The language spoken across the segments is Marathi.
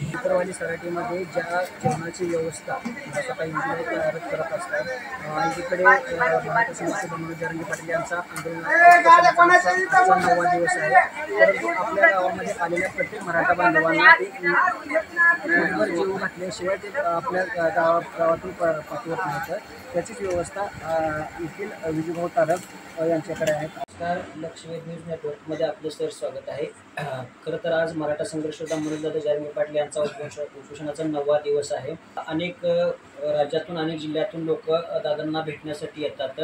अंतरवाली सराटीमध्ये ज्या जेवणाची व्यवस्था सकाळी तयार करत असतात आणि तिकडे भारत संघर्ष मनोज जरांगे पाटील यांचा आंदोलनाचा 9वा दिवस आहे। परंतु आपल्या गावामध्ये आलेल्या प्रत्येक मराठा बांधवांना जीव घातल्याशिवाय ते आपल्या गावातून पाठवत नाही, तर त्याचीच व्यवस्था येथील विजयभाऊ तारक यांच्याकडे आहे। नमस्कार, लक्षवेध न्यूज नेटवर्कमध्ये आपलं सर स्वागत आहे। खरं तर आज मराठा संघर्ष योद्धा मनोज जरांगे पाटील यांचा उपोषणाचा 9वा दिवस आहे। अनेक राज्यातून अनेक जिल्ह्यातून लोक दादांना भेटण्यासाठी येतात,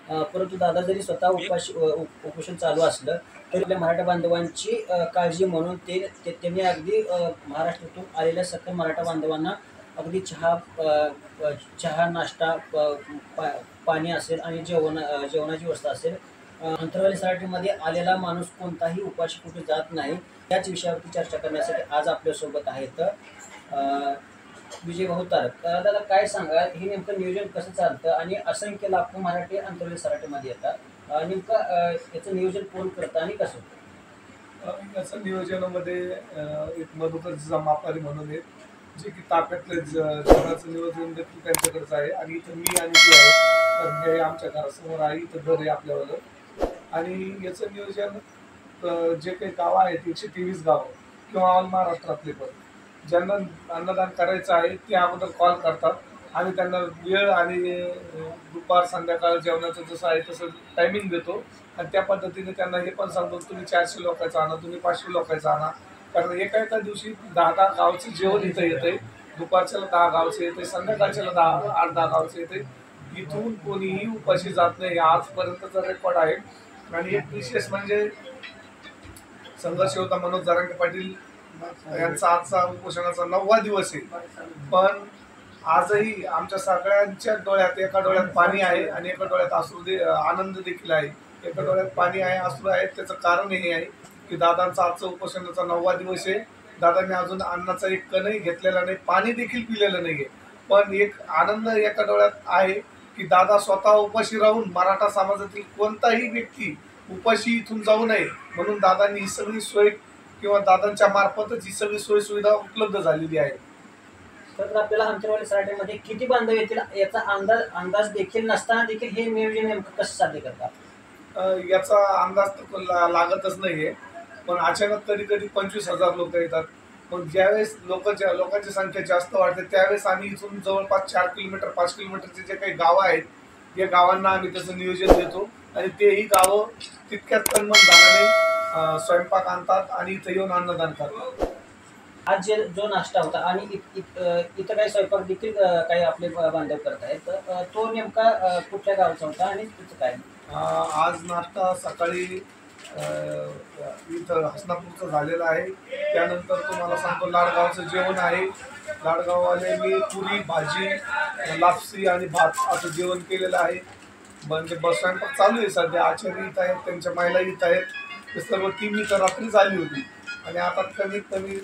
परंतु दादा जरी स्वतः उपोषण चालू असलं तरी आपल्या मराठा बांधवांची काळजी म्हणून त्यांनी अगदी महाराष्ट्रातून आलेल्या सकल मराठा बांधवांना अगदी चहा नाश्ता पाणी असेल आणि जेवणाची व्यवस्था असेल। अंतरवाली सराटीमध्ये आलेला माणूस कोणताही उपाशी कुठे जात नाही, याच विषयावरती चर्चा करण्यासाठी आज आपल्यासोबत आहेत विजयभाऊ तारक। दादा काय सांगा, हे नेमकं नियोजन कसं चालतं आणि असंख्य लाखो मराठी अंतरवाली सराटीमध्ये येतात, नेमकं याचं नियोजन कोण करतं आणि कसं होतं? याचं नियोजनामध्ये एक मधुकर जमापारी म्हणून आहेत, जे की ताप्यातले जेवणाचं नियोजन देखील त्यांच्याकडेच आहे आणि इथं मी आणि ती आहे, तर हे आमच्या घरासमोर आहे, इथं घर आहे आपल्यावर। आणि याचं नियोजन जे काही गावं आहेत 123 गावं किंवा ऑल महाराष्ट्रातले पण ज्यांना अन्नदान करायचं आहे ते अगोदर कॉल करतात आणि त्यांना वेळ आणि दुपार संध्याकाळ जेवणाचं जसं आहे तसं टायमिंग देतो आणि त्या पद्धतीने त्यांना हे पण सांगतो तुम्ही 400 लोकांचं आणा, तुम्ही 500 लोकांचं आणा, कारण एका दिवशी 10 गावचं जेवण इथं येतंय, दुपारच्याला 10 गावचं येते, संध्याकाळच्याला 8-10 गावचं येते, इथून कोणीही उपाशी जात नाही, आजपर्यंतचा रेकॉर्ड आहे। आणि एक विशेष म्हणजे संघर्ष योद्धा मनोज जरांगे पाटील यांचा आजचा उपोषणाचा 9वा दिवस आहे, पण आजही आमच्या सगळ्यांच्या डोळ्यात एका डोळ्यात पाणी आहे आणि एका डोळ्यात आनंद देखील आहे, एका डोळ्यात पाणी आहे, अश्रू आहेत। त्याचं कारण हे आहे की दादांचा आजचा उपोषणाचा 9वा दिवस आहे, दादांनी अजून अन्नाचा एक कणही घेतलेला नाही, पाणी देखील पिलेलं नाहीये, पण एक आनंद एका डोळ्यात आहे की दादा स्वतः उपाशी राहून मराठा समाजातील कोणताही व्यक्ती उपाशी इथून जाऊ नये म्हणून दादांनी ही सगळी सोय किंवा दादांच्या मार्फतच ही सगळी सोय सुविधा उपलब्ध झालेली आहे। तर आपल्याला अंतरवाली सराटीमध्ये किती बांधव येतील याचा अंदाज देखील नसताना देखील हे नियोजन नेमकं कसं साध्य करतात? याचा अंदाज तर लागतच नाहीये, पण अचानक कधी 25,000 लोक येतात, पण ज्यावेळेस लोकांची संख्या जास्त वाढते त्यावेळेस आम्ही इथून जवळपास 4 किलोमीटर 5 किलोमीटरचे जे काही गावं आहेत या गावांना आम्ही त्याचं नियोजन देतो आणि तेही गावं तितक्याच तन्मनधानाने स्वयंपाक आणतात आणि इथं येऊन अन्नदान करतात। आज जो नाश्ता होता आणि इथं काही स्वयंपाक देखील काही आपले बांधव करत आहेत, तर तो नेमका कुठल्या गावचा होता आणि तिथं काय? आज नाश्ता सकाळी इथं हसनापूरचं झालेलं आहे, त्यानंतर तुम्हाला सांगतो लाडगावचं जेवण आहे, लाडगाववाले मी पुरी भाजी लापसी आणि भात असं जेवण केलेलं आहे। म्हणजे बस स्वयंपाक चालू आहे सध्या, आचार्य इथं आहेत, त्यांच्या महिला इथं आहेत, ते सर्व टीम इथं रात्री झाली होती आणि आता कमीत कमी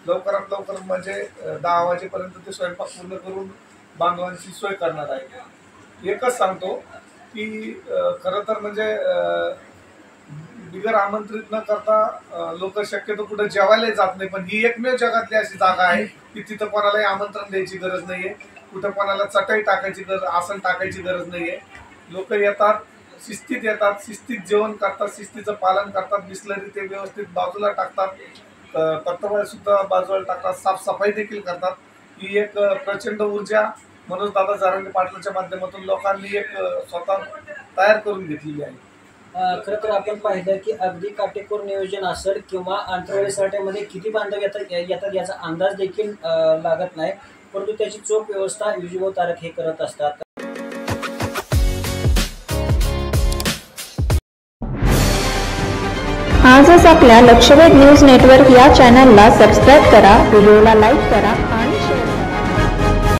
लवकरात लवकर म्हणजे 10 वाजेपर्यंत ते स्वयंपाक पूर्ण करून बांधवांची सोय करणार आहे। एकच सांगतो की खरं तर म्हणजे बिगर आमंत्रित न करता लोक शक्यतो कुठे जेवायला जात नाही, पण ही एकमेव जगातली अशी जागा आहे की तिथं कोणालाही आमंत्रण द्यायची गरज नाहीये, कुठं कोणाला चटई टाकायची आसन टाकायची गरज नाहीये। लोक येतात, शिस्तीत येतात, शिस्तीत जेवण करतात, शिस्तीचं पालन करतात, बिस्लरी ते व्यवस्थित बाजूला टाकतात, पत्तवळ सुद्धा बाजूला टाकतात, साफसफाई देखील करतात। ही एक प्रचंड ऊर्जा मनोज दादा जरांगे पाटलांच्या माध्यमातून लोकांनी एक स्वतः तयार करून घेतलेली आहे। खरं तर आपण पाहिलं की अगदी काटेकोर नियोजन असेल किंवा अंतरवाली सराटीमध्ये किती बांधव येतात याचा अंदाज देखील लागत नाही, परंतु त्याची चोख व्यवस्था विजयभाऊ तारक हे करत असतात। आजच आपल्या लक्षवेध न्यूज नेटवर्क या चॅनलला सबस्क्राईब करा, व्हिडिओला लाईक करा आणि